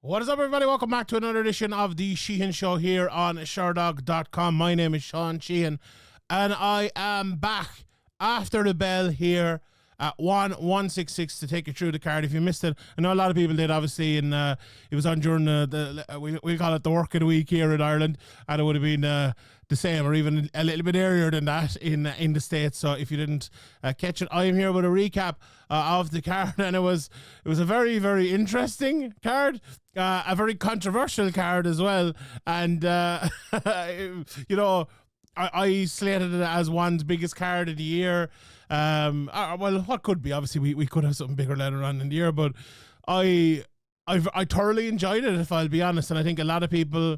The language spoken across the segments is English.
What is up, everybody? Welcome back to another edition of the Sheehan Show here on Sherdog.com. My name is Sheehan, and I am back after the bell here at 166 to take you through the card. If you missed it, I know a lot of people did, obviously, and it was on during we call it the work of the week here in Ireland, and it would have been the same or even a little bit earlier than that in the States. So if you didn't catch it, I am here with a recap of the card, and it was a very, very interesting card, a very controversial card as well, and you know, I slated it as one's biggest card of the year. Well, what could be? Obviously, we could have something bigger later on in the year, but I thoroughly enjoyed it, if I'll be honest, and I think a lot of people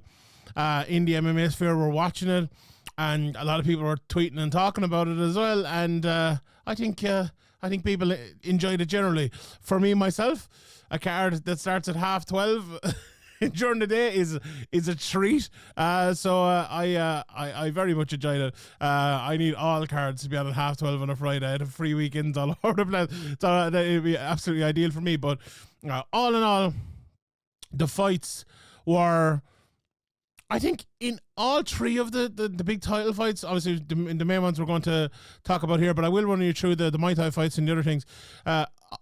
in the MMA sphere were watching it, and a lot of people were tweeting and talking about it as well, and I think people enjoyed it generally. For me, myself, a card that starts at 12:30 during the day is a treat. So I very much enjoyed it. I need all cards to be on at 12:30 on a Friday. I had free weekends all over the place, so it'd be absolutely ideal for me. But all in all, the fights were, I think, in all three of the big title fights, obviously the main ones we're going to talk about here, but I will run you through the Muay Thai fights and the other things.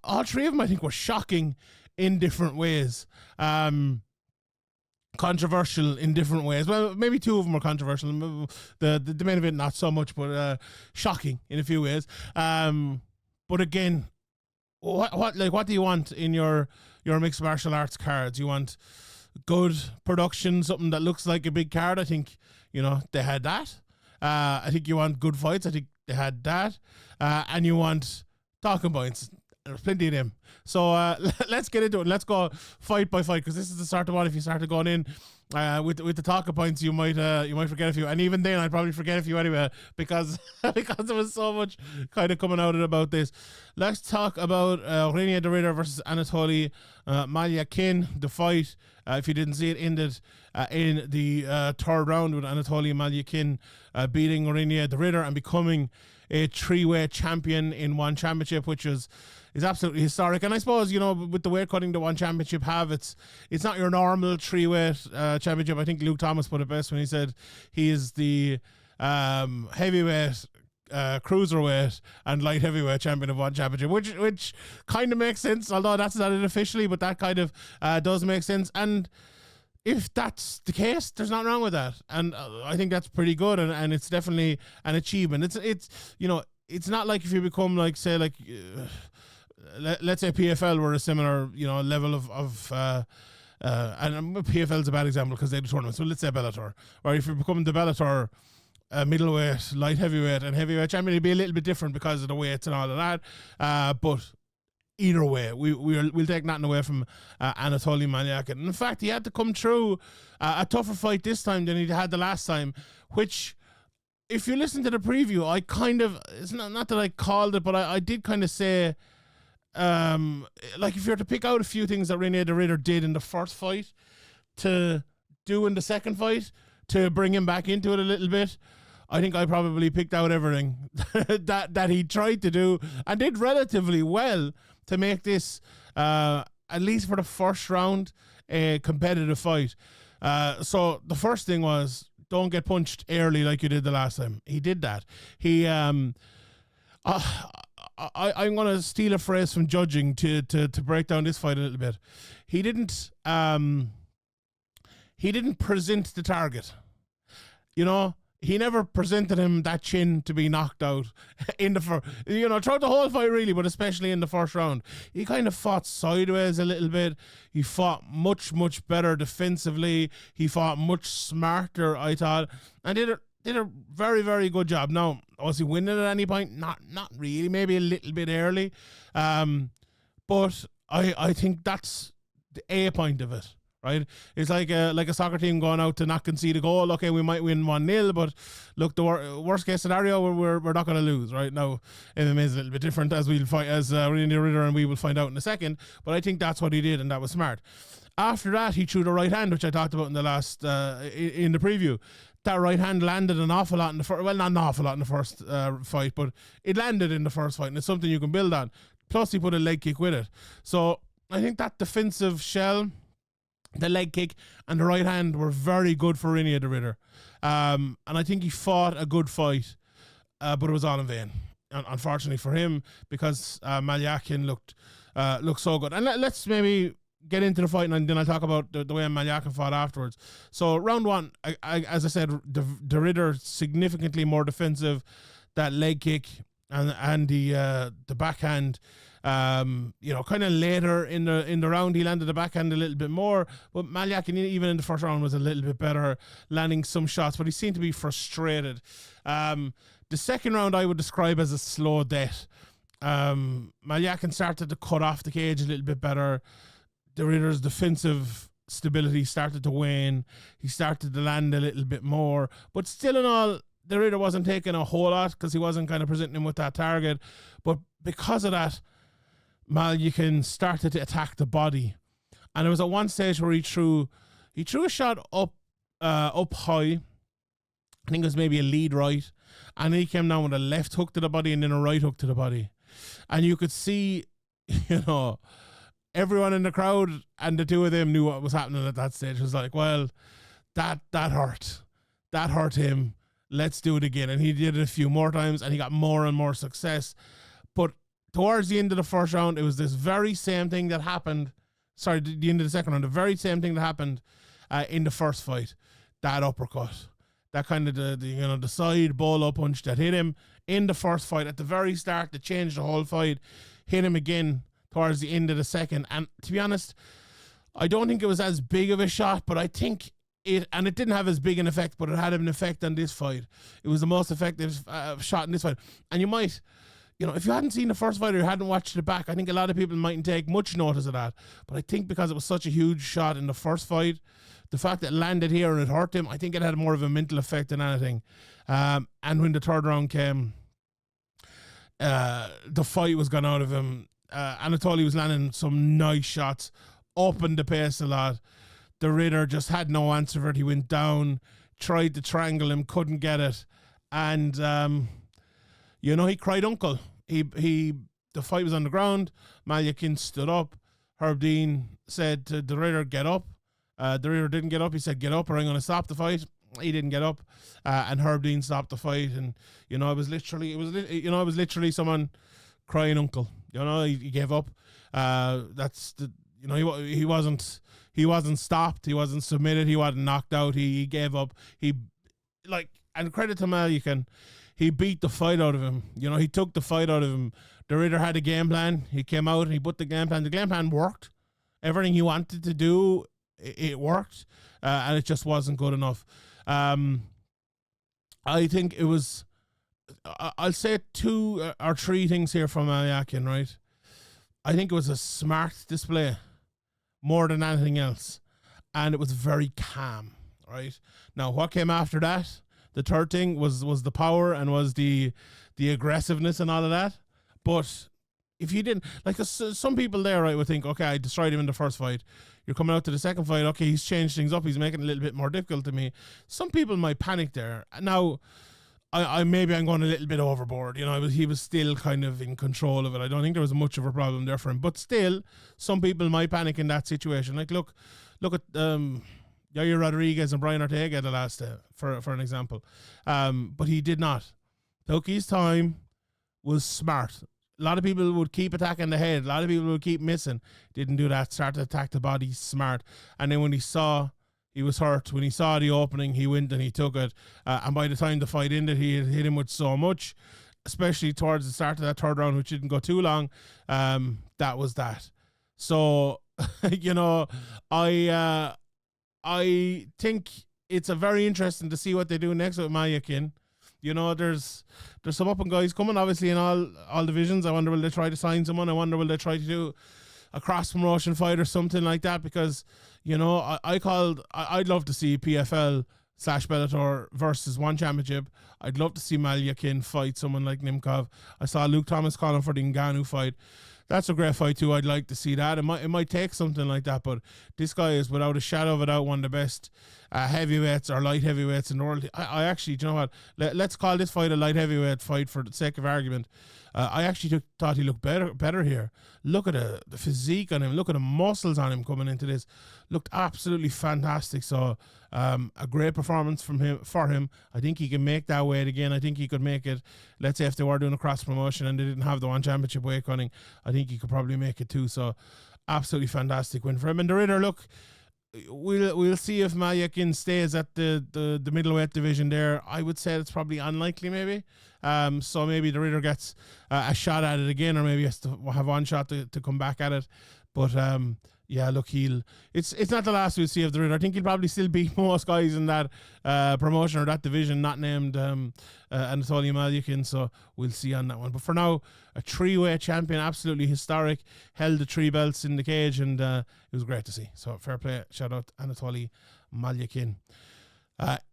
All three of them, I think, were shocking in different ways. Controversial in different ways. Well, maybe two of them were controversial. The main event, not so much, but shocking in a few ways. But again, what do you want in your mixed martial arts cards? You want good production, something that looks like a big card. I think, they had that. I think you want good fights. I think they had that. And you want talking points. There's plenty of them. So let's get into it. Let's go fight by fight, because this is the start of one. If you started going in with the talking points, you might forget a few, and even then I'd probably forget a few anyway, because there was so much kind of coming out about this. Let's talk about Reinier versus Anatoly Maykhin. The fight, if you didn't see it, ended in the third round with Anatoly Maykhin beating Reinier and becoming a three-way champion in one championship, which is absolutely historic. And I suppose, with the weight cutting the one championship have, it's not your normal three-weight championship. I think Luke Thomas put it best when he said he is the heavyweight, cruiserweight and light heavyweight champion of one championship, which kind of makes sense, although that's not it officially, but that kind of does make sense. And if that's the case, there's nothing wrong with that, and I think that's pretty good, and it's definitely an achievement. It's not like if you become let's say PFL were a similar level of and PFL is a bad example because they do tournaments. So let's say Bellator, or if you become the Bellator middleweight, light heavyweight, and heavyweight champion, it'd be a little bit different because of the weights and all of that. But either way, we'll take nothing away from Anatoly Maykhin. In fact, he had to come through a tougher fight this time than he had the last time, which, if you listen to the preview, I kind of, it's not that I called it, but I did kind of say, if you were to pick out a few things that Reinier did in the first fight to do in the second fight to bring him back into it a little bit, I think I probably picked out everything that he tried to do and did relatively well to make this, at least for the first round, a competitive fight. So the first thing was, don't get punched early like you did the last time. He did that. He, I'm going to steal a phrase from judging to break down this fight a little bit. He didn't present the target. He never presented him that chin to be knocked out in the first, throughout the whole fight really, but especially in the first round. He kind of fought sideways a little bit. He fought much, much better defensively. He fought much smarter, I thought, and did a very, very good job. Now, was he winning at any point? Not really, maybe a little bit early. But I think that's the A point of it. Right, it's like a soccer team going out to not concede a goal. Okay, we might win 1-0, but look, the worst case scenario, we're not going to lose. Right now, MMA is a little bit different, as we'll find, as Reinier and we will find out in a second. But I think that's what he did, and that was smart. After that, he threw the right hand, which I talked about in the last in the preview. That right hand landed an awful lot in the first. Well, not an awful lot in the first fight, but it landed in the first fight, and it's something you can build on. Plus, he put a leg kick with it. So I think that defensive shell The leg kick and the right hand were very good for Reinier the Ritter. And I think he fought a good fight, but it was all in vain. Unfortunately for him, because Maykhin looked so good. And let's maybe get into the fight, and then I'll talk about the way Maykhin fought afterwards. So round one, as I said, the Ritter significantly more defensive. That leg kick and the backhand, kind of later in the round, he landed the backhand a little bit more, but Maykhin, even in the first round, was a little bit better, landing some shots, but he seemed to be frustrated. The second round I would describe as a slow death. Maykhin started to cut off the cage a little bit better. The Ritter's defensive stability started to wane. He started to land a little bit more, but still in all, the Ritter wasn't taking a whole lot because he wasn't kind of presenting him with that target. But because of that, Maykhin started to attack the body, and there was at one stage where he threw a shot up high. I think it was maybe a lead right, and he came down with a left hook to the body and then a right hook to the body, and you could see, everyone in the crowd and the two of them knew what was happening at that stage. It was like, well, that hurt him. Let's do it again. And he did it a few more times, and he got more and more success. But towards the end of the first round, it was this very same thing that happened. Sorry, the end of the second round, the very same thing that happened in the first fight. That uppercut, that kind of the side bolo punch that hit him in the first fight at the very start, that changed the whole fight, hit him again towards the end of the second. And to be honest, I don't think it was as big of a shot, but I think it didn't have as big an effect, but it had an effect on this fight. It was the most effective shot in this fight. And you might, if you hadn't seen the first fight or you hadn't watched it back, I think a lot of people mightn't take much notice of that. But I think because it was such a huge shot in the first fight, the fact that it landed here and it hurt him, I think it had more of a mental effect than anything. And when the third round came, the fight was gone out of him. Anatoly was landing some nice shots, opened the pace a lot. The Ritter just had no answer for it. He went down, tried to triangle him, couldn't get it. And, he cried uncle. The fight was on the ground. Maykhin stood up. Herb Dean said to the Ritter, get up. The Ritter didn't get up. He said, get up or I'm going to stop the fight. He didn't get up. And Herb Dean stopped the fight. And, it was literally someone crying uncle. He gave up. He wasn't stopped. He wasn't submitted. He wasn't knocked out. He gave up. And credit to Maykhin, he beat the fight out of him. He took the fight out of him. The Ritter had a game plan. He came out and he put the game plan. The game plan worked. Everything he wanted to do, it worked. And it just wasn't good enough. I think it was, I'll say 2 or 3 things here from Maykhin, right? I think it was a smart display more than anything else. And it was very calm, right? Now, what came after that, the third thing, was the power and was the aggressiveness and all of that. But if you didn't, some people there, right, would think, okay, I destroyed him in the first fight. You're coming out to the second fight, okay, he's changed things up. He's making it a little bit more difficult to me. Some people might panic there. Now, I'm going a little bit overboard. He was still kind of in control of it. I don't think there was much of a problem there for him. But still, some people might panic in that situation. Look at Yair Rodriguez and Brian Ortega the last day, for an example. But he did not. Took his time, was smart. A lot of people would keep attacking the head. A lot of people would keep missing. Didn't do that. Started to attack the body, smart. And then when he saw he was hurt, when he saw the opening, he went and he took it. And by the time the fight ended, he had hit him with so much, especially towards the start of that third round, which didn't go too long. That was that. So, I think it's a very interesting to see what they do next with Maykhin. There's some up and guys coming, obviously, in all divisions. I wonder will they try to sign someone. I wonder will they try to do a cross promotion fight or something like that, because I'd love to see PFL / Bellator versus one championship. I'd love to see Maykhin fight someone like Nimkov. I saw Luke Thomas calling for the Ngannou fight. That's a great fight too. I'd like to see that. It might take something like that, but this guy is without a shadow of a doubt one of the best heavyweights or light heavyweights in the world. I actually, do you know what? Let's call this fight a light heavyweight fight for the sake of argument. I actually thought he looked better here. Look at the physique on him. Look at the muscles on him coming into this. Looked absolutely fantastic. So a great performance for him. I think he can make that weight again. I think he could make it. Let's say if they were doing a cross promotion and they didn't have the one championship weight cutting, I think he could probably make it too. So absolutely fantastic win for him. And the Reinier, look, we'll see if Maykhin stays at the middleweight division there. I would say it's probably unlikely, maybe. So maybe the Reinier gets a shot at it again, or maybe has to have one shot to come back at it. But yeah, look, it's not the last we'll see of the Reinier. I think he'll probably still beat most guys in that promotion or that division, not named Anatoly Maykhin. So we'll see on that one. But for now, a 3-weight champion, absolutely historic. Held the 3 belts in the cage, and it was great to see. So fair play. Shout out Anatoly Maykhin.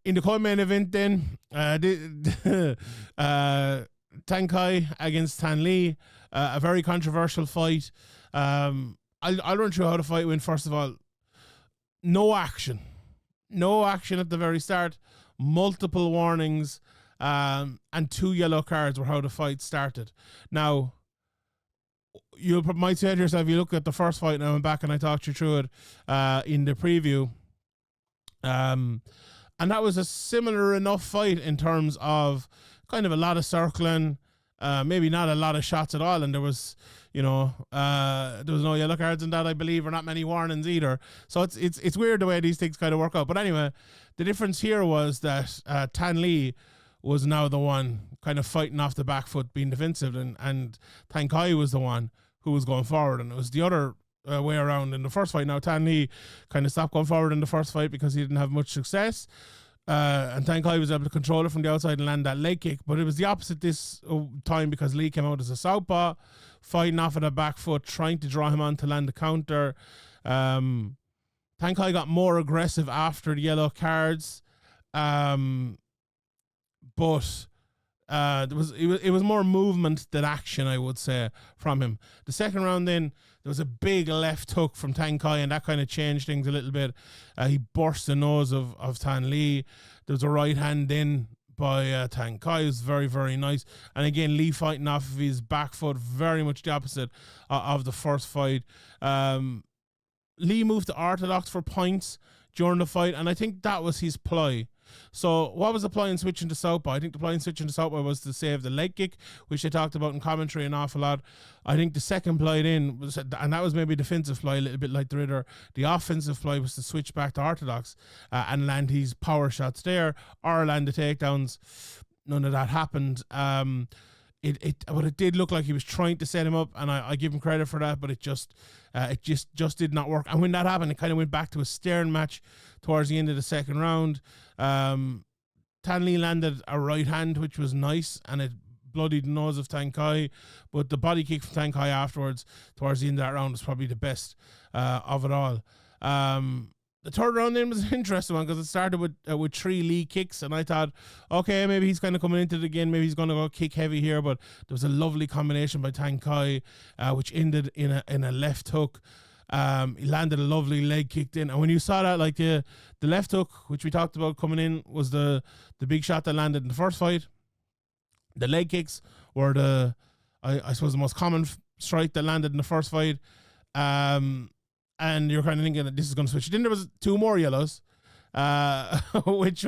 In the co-main event then, Tang against Thanh, a very controversial fight. I'll run through how the fight went. First of all, no action at the very start, multiple warnings, and 2 yellow cards were how the fight started. Now, you might say to yourself, you look at the first fight, and I went back and I talked you through it in the preview, and that was a similar enough fight in terms of kind of a lot of circling, maybe not a lot of shots at all, and there was no yellow cards in that, I believe, or not many warnings either. So it's weird the way these things kind of work out. But anyway, the difference here was that Thanh was now the one kind of fighting off the back foot, being defensive, and Tang was the one who was going forward, and it was the other way around in the first fight. Now Thanh kind of stopped going forward in the first fight because he didn't have much success. And Tang was able to control it from the outside and land that leg kick. But it was the opposite this time because Lee came out as a southpaw, fighting off of the back foot, trying to draw him on to land the counter. Tang got more aggressive after the yellow cards. But it was more movement than action, I would say, from him. The second round then, there was a big left hook from Tang, and that kind of changed things a little bit. He burst the nose of Thanh. There was a right hand in by Tang. It was very, very nice. And again, Lee fighting off of his back foot, very much the opposite of the first fight. Lee moved to orthodox for points during the fight, and I think that was his ploy. So what was the ploy in switching to southpaw? I think the ploy in switching to southpaw was to save the leg kick, which they talked about in commentary an awful lot. I think the second ploy in was, and that was maybe defensive ploy, a little bit like the Reinier. The offensive ploy was to switch back to orthodox and land his power shots there, or land the takedowns. None of that happened. But it did look like he was trying to set him up, and I give him credit for that, but it just did not work. And when that happened, it kind of went back to a staring match towards the end of the second round. Thanh landed a right hand, which was nice, and it bloodied the nose of Tang, but the body kick from Tang afterwards towards the end of that round was probably the best of it all. The third round then was an interesting one because it started with 3 Lee kicks, and I thought, okay, maybe he's kind of coming into it again, maybe he's going to go kick heavy here, but there was a lovely combination by Tang, which ended in a left hook. He landed a lovely leg kicked in, and when you saw that, like the left hook, which we talked about coming in, was the big shot that landed in the first fight. The leg kicks were I suppose the most common strike that landed in the first fight. And you're kind of thinking that this is going to switch. Then there was 2 more yellows, which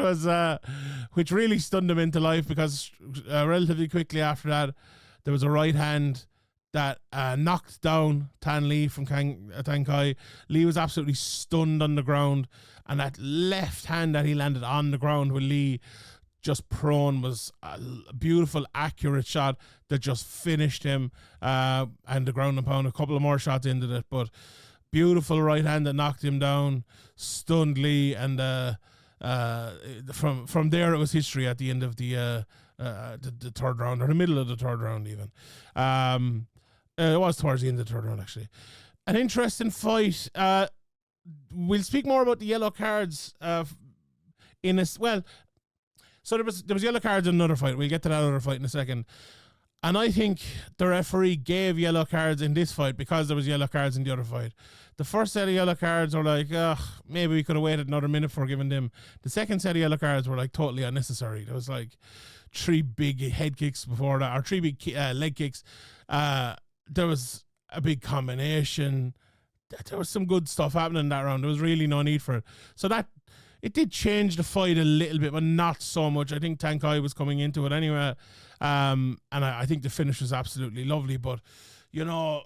really stunned him into life, because relatively quickly after that, there was a right hand that knocked down Thanh from Tang. Lee was absolutely stunned on the ground, and that left hand that he landed on the ground with Lee just prone was a beautiful, accurate shot that just finished him, and the ground and pound, a couple of more shots into it, but beautiful right hand that knocked him down, stunned Lee, and from there it was history at the end of the third round, or the middle of the third round even. It was towards the end of the third round, actually. An interesting fight. We'll speak more about the yellow cards so there was yellow cards in another fight. We'll get to that other fight in a second. And I think the referee gave yellow cards in this fight because there was yellow cards in the other fight. The first set of yellow cards were like, maybe we could have waited another minute for giving them. The second set of yellow cards were like totally unnecessary. There was like 3 big head kicks before that, or 3 big leg kicks. There was a big combination. There was some good stuff happening in that round. There was really no need for it. So that, it did change the fight a little bit, but not so much. I think Tang was coming into it anyway. And I think the finish was absolutely lovely. But, you know,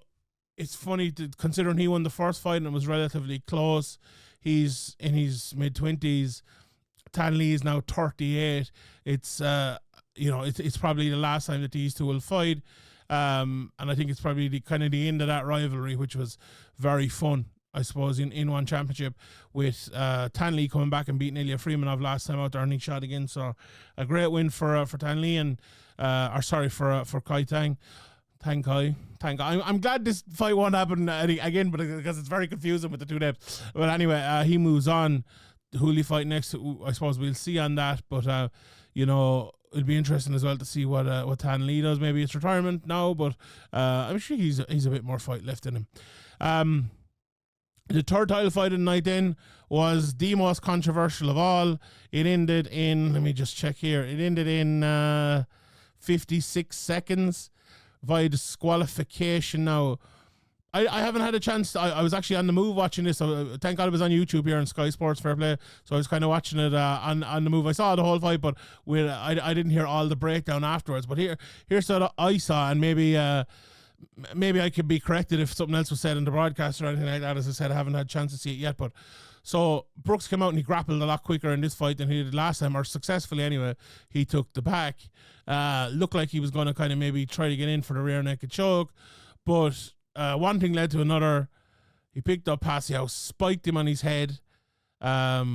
it's funny considering he won the first fight and it was relatively close. He's in his mid-20s. Thanh is now 38. It's, it's probably the last time that these two will fight. And I think it's probably the end of that rivalry, which was very fun, I suppose, in one championship, with Thanh coming back and beating Ilya Freemanov last time out there, and he shot again. So a great win for Thanh and for Kai Tang. Tang. I'm glad this fight won't happen again, but because it's very confusing with the two names. But anyway, he moves on. Who will he fight next? I suppose we'll see on that. But it'll be interesting as well to see what Thanh does. Maybe it's retirement now, but I'm sure he's a bit more fight left in him. The third title fight of the night then was the most controversial of all. It ended in, let me just check here, it ended in 56 seconds via disqualification. Now, I haven't had a chance. I was actually on the move watching this. So thank God it was on YouTube here on Sky Sports Fair Play. So I was kind of watching it on the move. I saw the whole fight, but I didn't hear all the breakdown afterwards. But here's what I saw, and maybe I could be corrected if something else was said in the broadcast or anything like that. As I said, I haven't had a chance to see it yet. But so Brooks came out and he grappled a lot quicker in this fight than he did last time, or successfully anyway. He took the back. Looked like he was going to kind of maybe try to get in for the rear naked choke, but one thing led to another. He picked up Pacio, spiked him on his head, got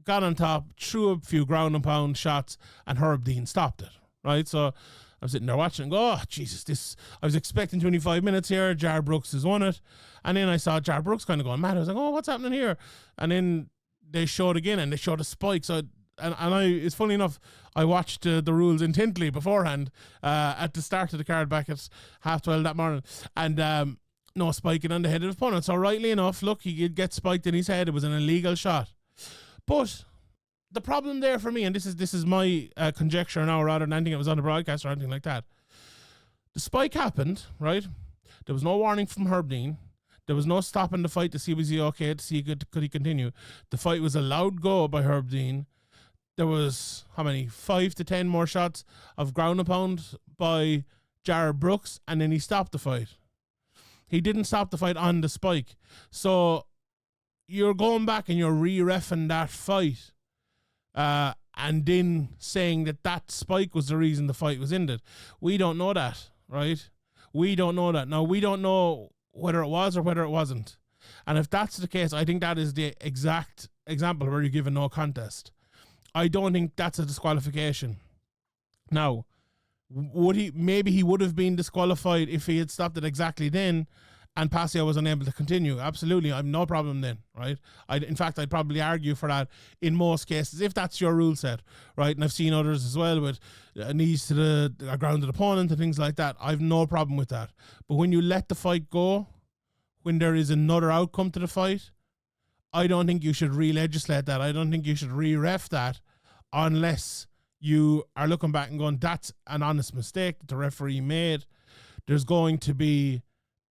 on top, threw a few ground and pound shots, and Herb Dean stopped it. Right, so I'm sitting there watching and go, oh, Jesus, I was expecting 25 minutes here. Jar Brooks has won it. And then I saw Jar Brooks kind of going mad. I was like, oh, what's happening here? And then they showed again and they showed a spike. So, it's funny enough, I watched the rules intently beforehand at the start of the card back at 12:30 that morning. And no spiking on the head of the opponent. So rightly enough, look, he did get spiked in his head. It was an illegal shot. But the problem there for me, and this is my conjecture now rather than anything that was on the broadcast or anything like that. The spike happened, right? There was no warning from Herb Dean. There was no stopping the fight to see was he okay, to see could he continue. The fight was a loud go by Herb Dean. There was, 5 to 10 more shots of ground and pound by Jared Brooks, and then he stopped the fight. He didn't stop the fight on the spike. So you're going back and you're re-reffing that fight. And then saying that spike was the reason the fight was ended. We don't know that, right? We don't know that. Now, we don't know whether it was or whether it wasn't. And if that's the case, I think that is the exact example where you give a no contest. I don't think that's a disqualification. Now, maybe he would have been disqualified if he had stopped it exactly then and Pacio was unable to continue. Absolutely, I've no problem then, right? In fact, I'd probably argue for that in most cases, if that's your rule set, right? And I've seen others as well with knees to the grounded opponent and things like that. I've no problem with that. But when you let the fight go, when there is another outcome to the fight, I don't think you should re-legislate that. I don't think you should re-ref that unless you are looking back and going, that's an honest mistake that the referee made. There's going to be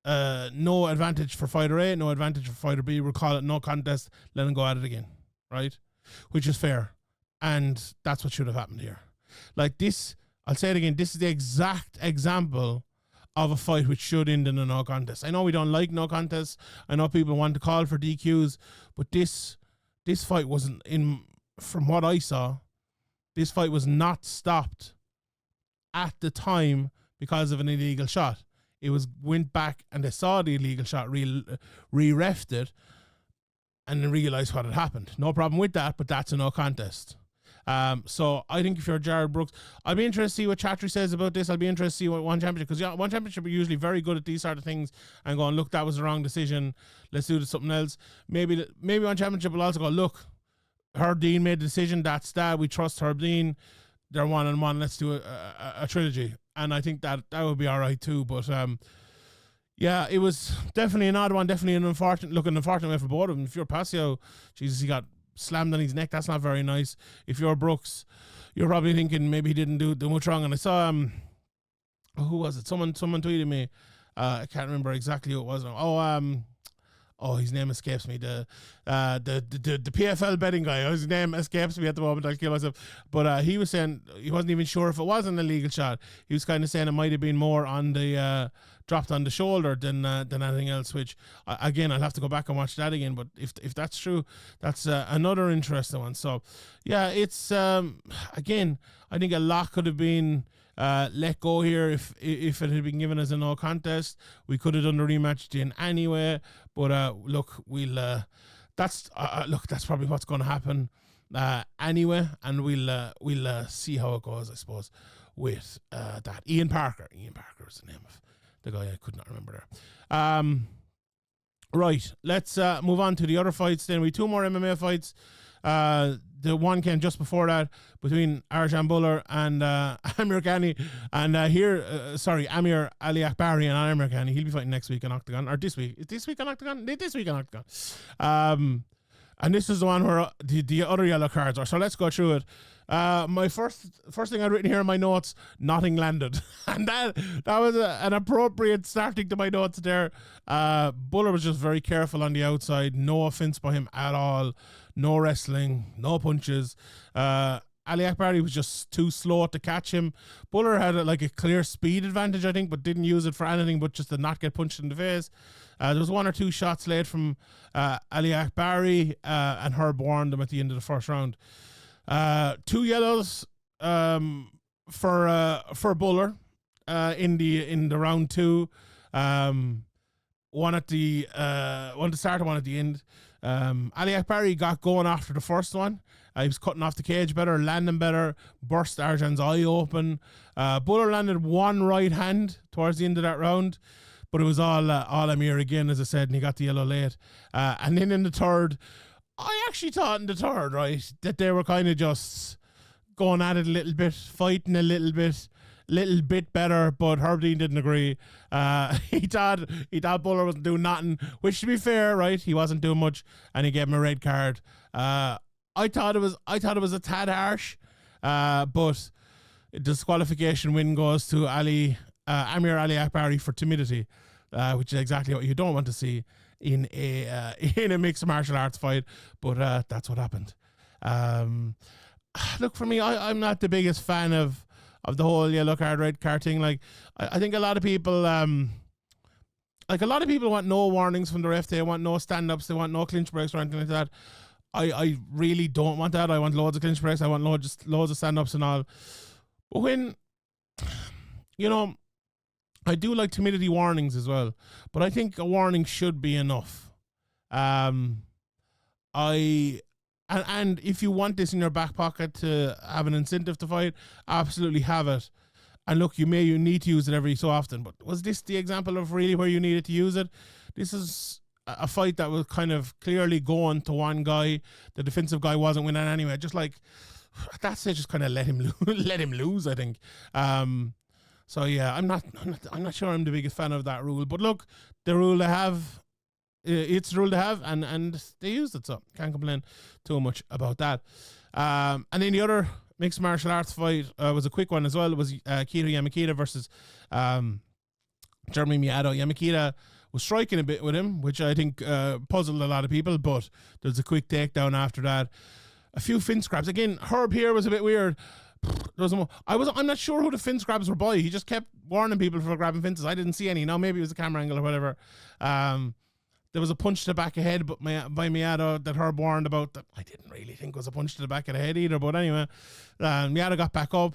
no advantage for fighter A, no advantage for fighter B. We'll call it no contest, let him go at it again, right? Which is fair. And that's what should have happened here. Like this, I'll say it again, this is the exact example of a fight which should end in a no contest. I know we don't like no contests. I know people want to call for DQs, but this fight wasn't, from what I saw, this fight was not stopped at the time because of an illegal shot. It went back and they saw the illegal shot, re-refed it, and then realised what had happened. No problem with that, but that's a no contest. So I think if you're Jared Brooks, I'll be interested to see what Chatry says about this. I'll be interested to see what One Championship, because One Championship are usually very good at these sort of things and going, look, that was the wrong decision. Let's do something else. Maybe One Championship will also go, look, Herb Dean made the decision. That's that. We trust Herb Dean. they're 1-1. Let's do a trilogy, and I think that would be all right too. But yeah, it was definitely an odd one. Definitely an unfortunate way for both of them. If you're Pacio, Jesus, he got slammed on his neck. That's not very nice. If you're Brooks, you're probably thinking maybe he didn't do much wrong. And I saw who was it? Someone tweeted me. I can't remember exactly who it was. Oh, his name escapes me. The PFL betting guy. His name escapes me at the moment. I'll kill myself. But he was saying he wasn't even sure if it was an illegal shot. He was kind of saying it might have been more on the dropped on the shoulder than anything else. Which again, I'll have to go back and watch that again. But if that's true, that's another interesting one. So yeah, it's again, I think a lot could have been let go here if it had been given as a no contest. We could have done the rematch in anyway, but look, that's probably what's going to happen anyway, and we'll see how it goes, I suppose, with that. Ian Parker is the name of the guy I could not remember there. Right, let's move on to the other fights then. We have 2 more MMA fights. The one came just before that between Arjan Bhullar and Amir Khani, and Amir Ali Akbari and Amir Khani. He'll be fighting next week on Octagon, or this week. Is this week on Octagon? This week on Octagon. And this is the one where the other yellow cards are. So let's go through it. My first thing I'd written here in my notes: nothing landed, and that was an appropriate starting to my notes there. Bhullar was just very careful on the outside. No offense by him at all. No wrestling, no punches. Ali Akbari was just too slow to catch him. Bhullar had a clear speed advantage, I think, but didn't use it for anything but just to not get punched in the face. There was 1 or 2 shots laid from Ali Akbari, and Herb warned them at the end of the first round. 2 yellows for Bhullar in the round 2. One at the start and one at the end. Ali Akbari got going after the first one. He was cutting off the cage better, landing better, burst Arjan's eye open. Bhullar landed 1 right hand towards the end of that round, but it was all Amir again, as I said, and he got the yellow late. And then in the third, I actually thought in the third, right, that they were kind of just going at it a little bit, fighting a little bit better, but Herb Dean didn't agree. He thought Bhullar wasn't doing nothing, which, to be fair, right, he wasn't doing much, and he gave him a red card. I thought it was a tad harsh, but the disqualification win goes to Amir Ali Akbari for timidity, which is exactly what you don't want to see in a mixed martial arts fight. But that's what happened. Look, for me, I'm not the biggest fan of the whole yellow card, red card thing. I think a lot of people want no warnings from the ref. They want no stand-ups. They want no clinch breaks or anything like that. I really don't want that. I want loads of clinch breaks. I want loads of stand-ups and all. But when, I do like timidity warnings as well. But I think a warning should be enough. And if you want this in your back pocket to have an incentive to fight, absolutely have it. And look, you need to use it every so often. But was this the example of really where you needed to use it? This is a fight that was kind of clearly going to one guy. The defensive guy wasn't winning anyway. Just at that stage, just kind of let him lose, I think. So yeah, I'm not sure I'm the biggest fan of that rule. But look, the rule they have, it's the rule they have, and they used it, so can't complain too much about that. And then the other mixed martial arts fight was a quick one as well. It was Kito Yamakita versus Jeremy Miyato. Yamakita was striking a bit with him, which I think puzzled a lot of people, but there's a quick takedown after that. A few fin scraps. Again, Herb here was a bit weird. I'm not sure who the fin scraps were by. He just kept warning people for grabbing fences. I didn't see any. Now maybe it was a camera angle or whatever. There was a punch to the back of the head by Miyato that Herb warned about that I didn't really think was a punch to the back of the head either. But anyway, Miyato got back up.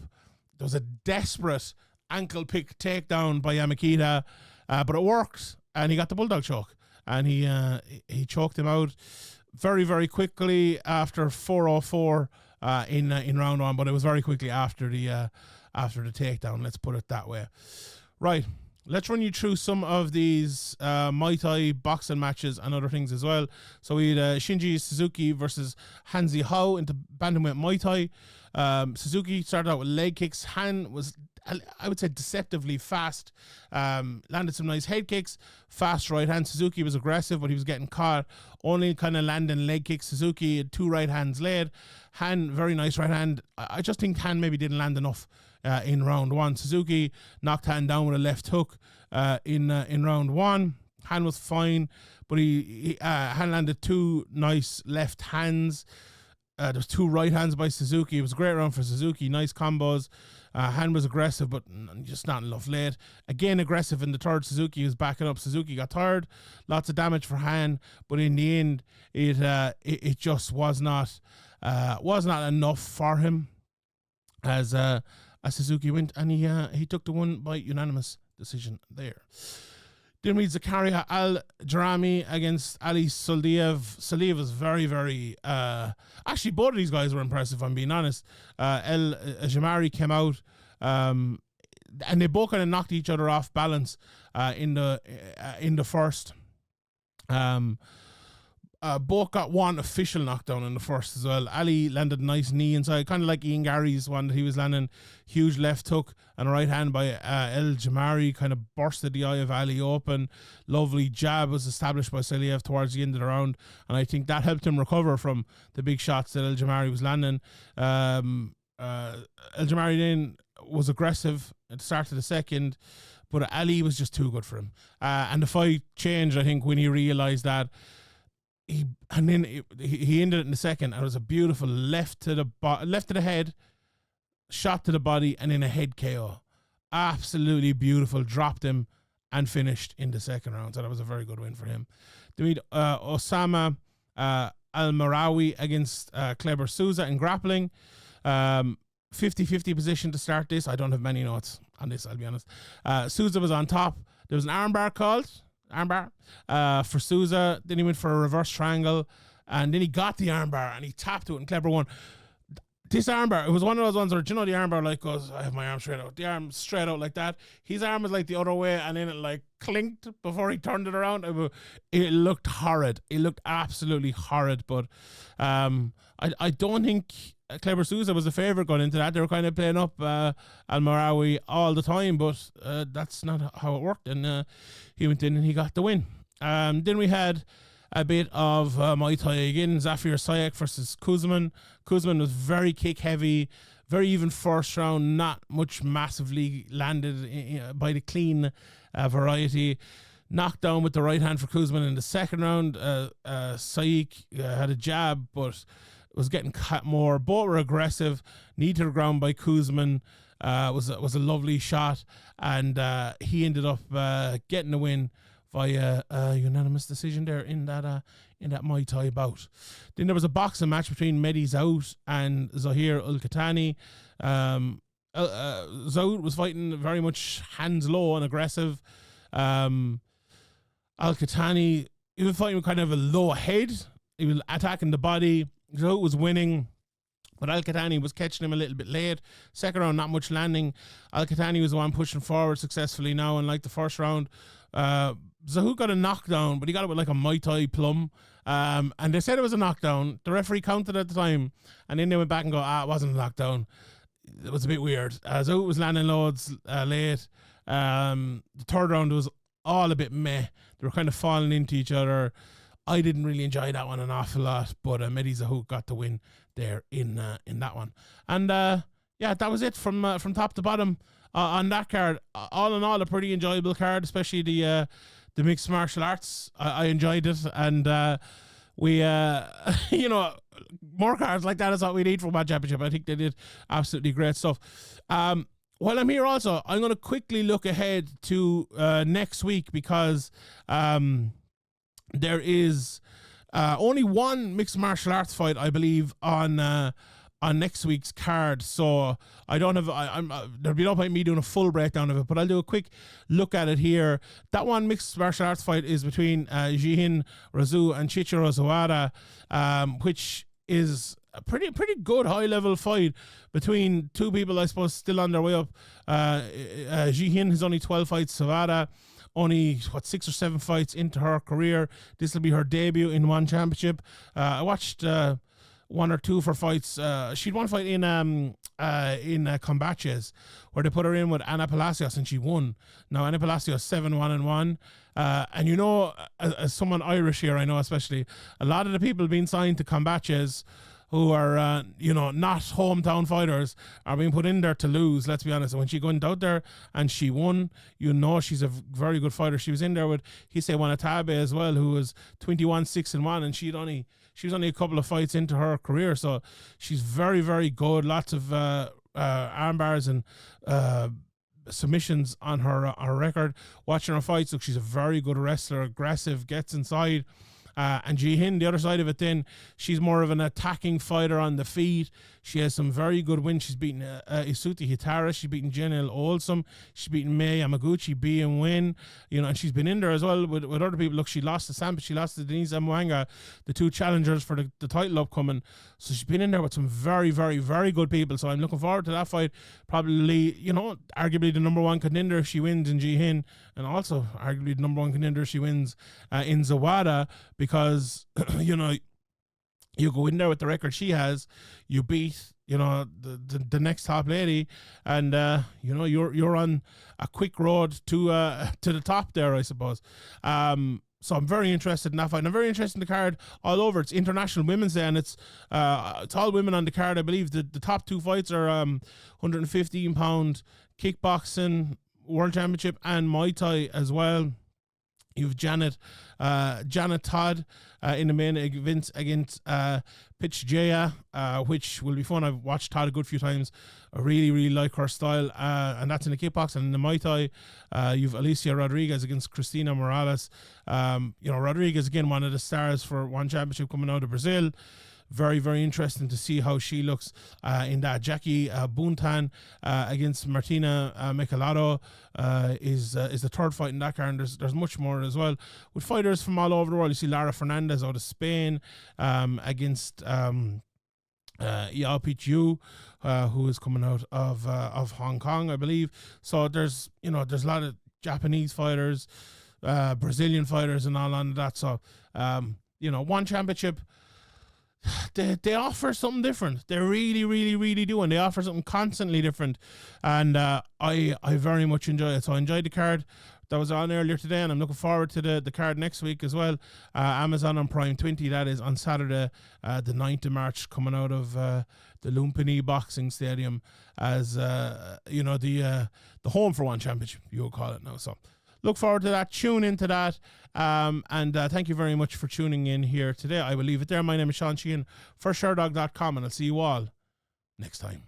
There was a desperate ankle pick takedown by Yamakita, but it worked, and he got the bulldog choke, and he choked him out very, very quickly after 4:04 in round 1. But it was very quickly after the takedown. Let's put it that way. Right. let's run you through some of these Muay Thai boxing matches and other things as well. So we had Shinji Suzuki versus Han Zihao into bantamweight Muay Thai. Suzuki started out with leg kicks. Han was, I would say, deceptively fast. Landed some nice head kicks. Fast right hand. Suzuki was aggressive, but he was getting caught. Only kind of landing leg kicks. Suzuki had 2 right hands laid. Han, very nice right hand. I just think Han maybe didn't land enough in round 1. Suzuki knocked Han down with a left hook in round 1. Han was fine, but Han landed 2 nice left hands. There was 2 right hands by Suzuki. It was a great round for Suzuki. Nice combos. Han was aggressive, but just not enough late. Again, aggressive in the third. Suzuki was backing up. Suzuki got tired. Lots of damage for Han, but in the end, it just was not enough for him as Suzuki went, and he took the win by unanimous decision there. Then we had Zakaria Al-Jarami against Ali Suliev. Suliev was very, very... actually, both of these guys were impressive, if I'm being honest. El-Jamari came out, and they both kind of knocked each other off balance in the first. Both got 1 official knockdown in the first as well. Ali landed a nice knee inside, kind of like Ian Gary's one that he was landing. Huge left hook and a right hand by El Jamari kind of bursted the eye of Ali open. Lovely jab was established by Suliev towards the end of the round, and I think that helped him recover from the big shots that El Jamari was landing. El Jamari then was aggressive at the start of the second, but Ali was just too good for him. And the fight changed, I think, when he realised that. He ended it in the second, and it was a beautiful left to the head, shot to the body, and then a head KO. Absolutely beautiful. Dropped him and finished in the second round. So that was a very good win for him. Then we had Osama Al-Marawi against Kleber Souza in grappling. 50-50 position to start this. I don't have many notes on this, I'll be honest. Souza was on top. There was an armbar called. For Souza. Then he went for a reverse triangle, and then he got the armbar and he tapped it, and Kleber won. This armbar, it was one of those ones where, do you know, the armbar like goes, I have my arm straight out. The arm straight out like that. His arm was like the other way, and then it like clinked before he turned it around. It looked horrid. It looked absolutely horrid, but I don't think Kleber Souza was a favourite going into that. They were kind of playing up Al-Marawi all the time, but that's not how it worked, and he went in and he got the win. Then we had a bit of Muay Thai again. Zafir Sayak versus Kuzman. Kuzman was very kick heavy, very even first round, not much massively landed by the clean variety. Knocked down with the right hand for Kuzman in the second round. Sayak had a jab, but was getting cut more. Both were aggressive. Knee to the ground by Kuzman was a lovely shot, and he ended up getting the win via unanimous decision there in that Muay Thai bout. Then there was a boxing match between Mehdi Zaoud and Zahir Ul-Khatani. Zaoud was fighting very much hands low and aggressive. Al-Khatani, he was fighting with kind of a low head. He was attacking the body. Zaoud was winning, but Al-Khatani was catching him a little bit late. Second round, not much landing. Al-Khatani was the one pushing forward successfully now, unlike the first round. Zahoud got a knockdown, but he got it with like a Muay Thai plum. And they said it was a knockdown. The referee counted at the time, and then they went back and go, it wasn't a knockdown. It was a bit weird. Zahoud was landing loads late. The third round was all a bit meh. They were kind of falling into each other. I didn't really enjoy that one an awful lot, but Mehdi Zahoud got the win there in that one. And yeah, that was it from top to bottom on that card. All in all, a pretty enjoyable card, especially the mixed martial arts. I enjoyed it, and we you know, more cards like that is what we need from World Championship. I think they did absolutely great stuff. While I'm here also, I'm going to quickly look ahead to next week, because there is only one mixed martial arts fight, I believe, on next week's card. So I don't have, there'll be no point in me doing a full breakdown of it, but I'll do a quick look at it here. That one mixed martial arts fight is between Sheehan Razu and Chichiro Zawada, which is a pretty good high level fight between two people, I suppose, still on their way up. Sheehan has only 12 fights. Savada only 6 or 7 fights into her career. This will be her debut in one championship. I watched 1 or 2 of her fights. She'd one fight in Combaches where they put her in with Ana Palacios and she won. Now Ana Palacios 7-1-1. And you know, as someone Irish here, I know especially a lot of the people being signed to Combaches who are, you know, not hometown fighters are being put in there to lose, let's be honest. And when she went out there and she won, you know she's a very good fighter. She was in there with Hisei Wanatabe as well, who was 21-6-1, and she was only a couple of fights into her career. So she's very, very good. Lots of arm bars and submissions on her record. Watching her fights, look, she's a very good wrestler, aggressive, gets inside. And Sheehan, the other side of it, then she's more of an attacking fighter on the feet. She has some very good wins. She's beaten Isuti Hitara. She's beaten Janelle Olsum. She's beaten Mei Yamaguchi, B and win. You know, and she's been in there as well with other people. Look, she lost to Sampa. She lost to Denise Mwanga, the 2 challengers for the title upcoming. So she's been in there with some very, very, very good people. So I'm looking forward to that fight. Probably, you know, arguably the number 1 contender if she wins in Sheehan, and also arguably the number 1 contender if she wins in Zawada, because, you know, you go in there with the record she has, you beat, you know, the next top lady, and you know, you're on a quick road to the top there, I suppose. So I'm very interested in that fight. And I'm very interested in the card all over. It's International Women's Day, and it's all women on the card. I believe the top 2 fights are 115-pound kickboxing world championship and Muay Thai as well. You've Janet Todd in the main event against Pitch Jaya, which will be fun. I've watched Todd a good few times. I really, really like her style, and that's in the kickboxing. And in the Muay Thai, you've Alicia Rodriguez against Cristina Morales. You know, Rodriguez, again, one of the stars for one championship coming out of Brazil. Very, very interesting to see how she looks in that. Jackie Buntan against Martina Michelado is the 3rd fight in that card. And there's much more as well with fighters from all over the world. You see Lara Fernandez out of Spain against Yao Pichu, who is coming out of Hong Kong, I believe. So there's a lot of Japanese fighters, Brazilian fighters, and all on that. So you know, one championship. They offer something different. They really, really, really do, and they offer something constantly different. And I very much enjoy it. So I enjoyed the card that was on earlier today, and I'm looking forward to the card next week as well. Amazon on Prime 20, that is on Saturday, the 9th of March, coming out of the Lumpini Boxing Stadium as you know, the home for one championship, you would call it now. So look forward to that. Tune into that. And thank you very much for tuning in here today. I will leave it there. My name is Sheehan for Sherdog.com, and I'll see you all next time.